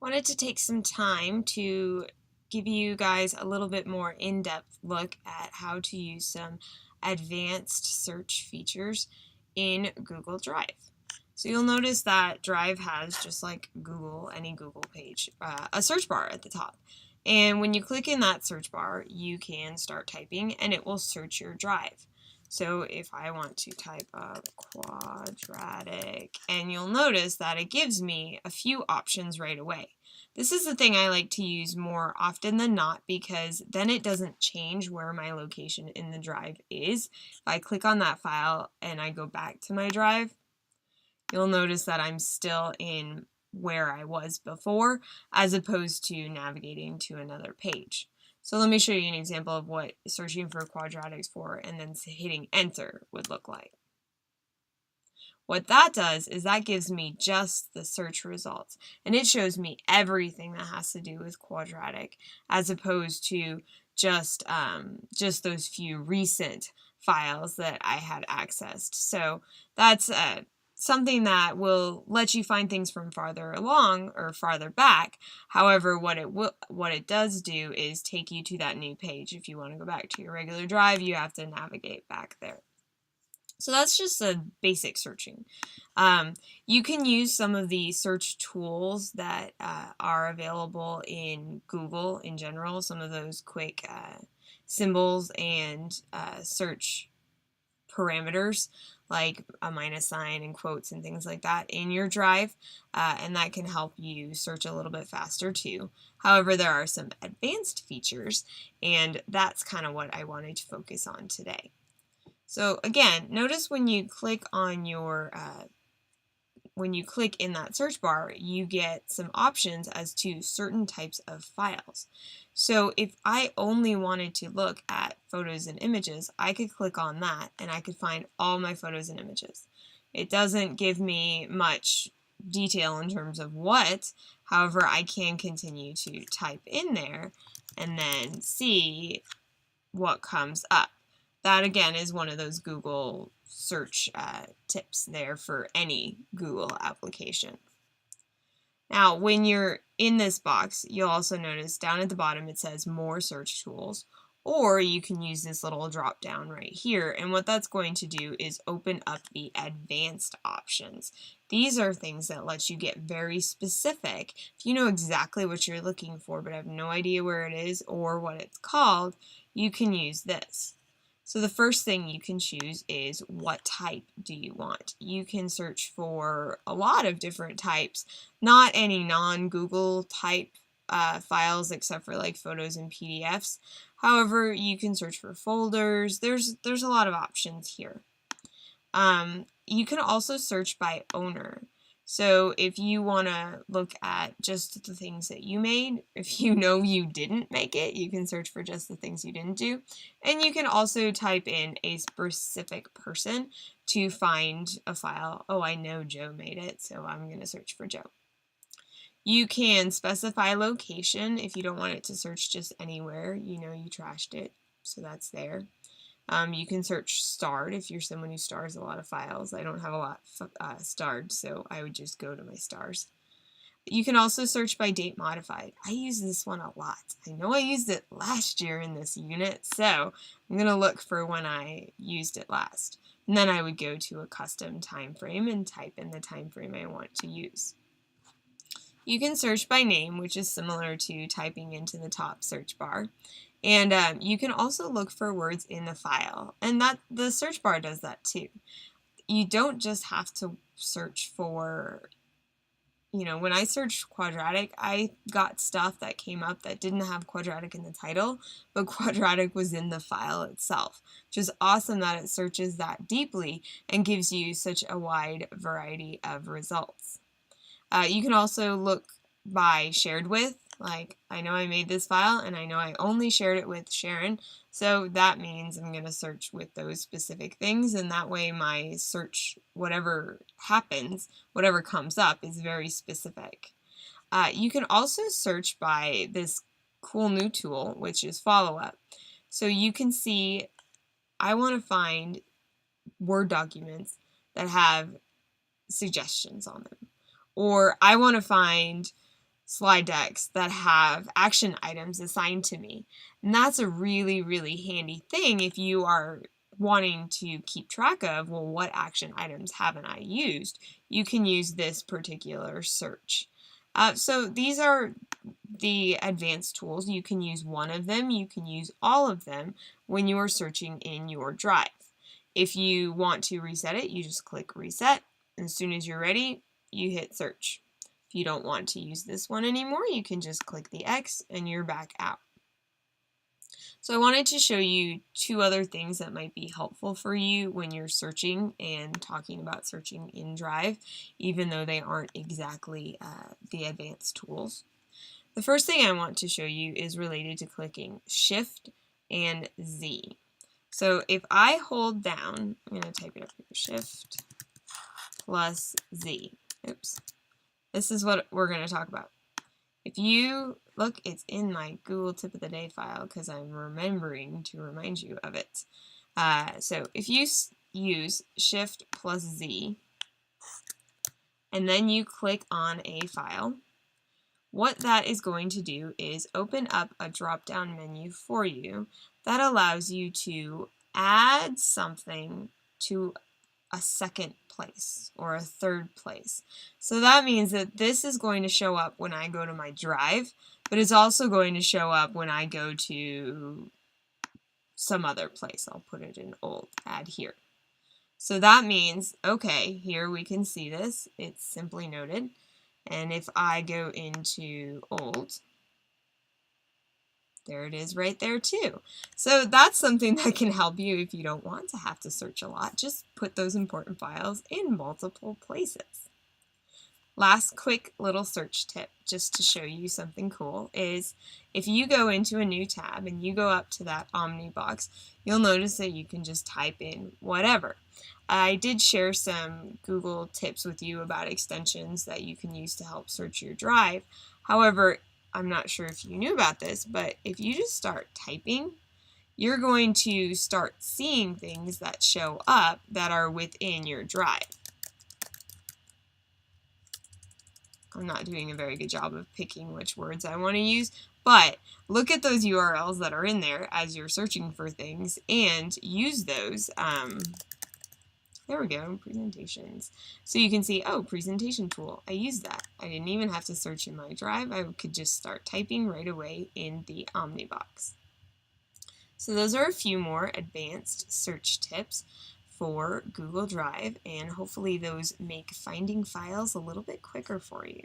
Wanted to take some time to give you guys a little bit more in-depth look at how to use some advanced search features in Google Drive. So you'll notice that Drive has, just like Google, any Google page, a search bar at the top. And when you click in that search bar, you can start typing and it will search your drive. So if I want to type up quadratic, and you'll notice that it gives me a few options right away. This is the thing I like to use more often than not because then it doesn't change where my location in the drive is. If I click on that file and I go back to my drive, you'll notice that I'm still in where I was before as opposed to navigating to another page. So let me show you an example of what searching for quadratics for and then hitting enter would look like. What that does is that gives me just the search results, and it shows me everything that has to do with quadratic as opposed to just those few recent files that I had accessed. So that's something that will let you find things from farther along or farther back. However, what it does do is take you to that new page. If you want to go back to your regular drive, you have to navigate back there. So that's just a basic searching. You can use some of the search tools that are available in Google in general, some of those quick symbols and search parameters like a minus sign and quotes and things like that in your drive, and that can help you search a little bit faster too. However, there are some advanced features, and that's kind of what I wanted to focus on today. So again, notice when you click on your when you click in that search bar, you get some options as to certain types of files. So if I only wanted to look at photos and images, I could click on that and I could find all my photos and images. It doesn't give me much detail in terms of what, however, I can continue to type in there and then see what comes up. That again is one of those Google search tips there for any Google application. Now, when you're in this box, you'll also notice down at the bottom it says More Search Tools, or you can use this little drop down right here, and what that's going to do is open up the advanced options. These are things that let you get very specific. If you know exactly what you're looking for but have no idea where it is or what it's called, you can use this. So the first thing you can choose is what type do you want. You can search for a lot of different types, not any non-Google type files except for like photos and PDFs. However, you can search for folders. There's a lot of options here. You can also search by owner. So if you want to look at just the things that you made, if you know you didn't make it, you can search for just the things you didn't do. And you can also type in a specific person to find a file. Oh, I know Joe made it, so I'm going to search for Joe. You can specify location if you don't want it to search just anywhere. You know you trashed it, so that's there. You can search starred if you're someone who stars a lot of files. I don't have a lot starred, so I would just go to my stars. You can also search by date modified. I use this one a lot. I know I used it last year in this unit, so I'm going to look for when I used it last. And then I would go to a custom time frame and type in the time frame I want to use. You can search by name, which is similar to typing into the top search bar. And you can also look for words in the file, and that the search bar does that too. You don't just have to search for, when I searched quadratic, I got stuff that came up that didn't have quadratic in the title, but quadratic was in the file itself, which is awesome that it searches that deeply and gives you such a wide variety of results. You can also look by shared with. Like, I know I made this file and I know I only shared it with Sharon, so that means I'm going to search with those specific things, and that way my search, whatever happens, whatever comes up, is very specific. You can also search by this cool new tool, which is follow-up. So you can see, I want to find Word documents that have suggestions on them, or I want to find slide decks that have action items assigned to me. And that's a really, really handy thing if you are wanting to keep track of, well, what action items haven't I used? You can use this particular search. So these are the advanced tools. You can use one of them, you can use all of them when you are searching in your drive. If you want to reset it, you just click reset. As soon as you're ready, you hit search. If you don't want to use this one anymore, you can just click the X and you're back out. So I wanted to show you two other things that might be helpful for you when you're searching and talking about searching in Drive, even though they aren't exactly the advanced tools. The first thing I want to show you is related to clicking Shift and Z. So if I hold down, I'm going to type it up here, Shift plus Z. Oops. This is what we're going to talk about. If you look, it's in my Google Tip of the Day file because I'm remembering to remind you of it. So if you use Shift plus Z and then you click on a file, what that is going to do is open up a drop-down menu for you that allows you to add something to a second place or a third place. So that means that this is going to show up when I go to my drive, but it's also going to show up when I go to some other place. I'll put it in old, add here. So that means, okay, here we can see this. It's simply noted. And if I go into old, there it is right there too. So that's something that can help you if you don't want to have to search a lot. Just put those important files in multiple places. Last quick little search tip, just to show you something cool, is if you go into a new tab and you go up to that Omnibox, you'll notice that you can just type in whatever. I did share some Google tips with you about extensions that you can use to help search your drive. However, I'm not sure if you knew about this, but if you just start typing, you're going to start seeing things that show up that are within your drive. I'm not doing a very good job of picking which words I want to use, but look at those URLs that are in there as you're searching for things and use those. There we go, presentations. So you can see, oh, presentation tool, I used that. I didn't even have to search in my drive. I could just start typing right away in the Omnibox. So those are a few more advanced search tips for Google Drive, and hopefully those make finding files a little bit quicker for you.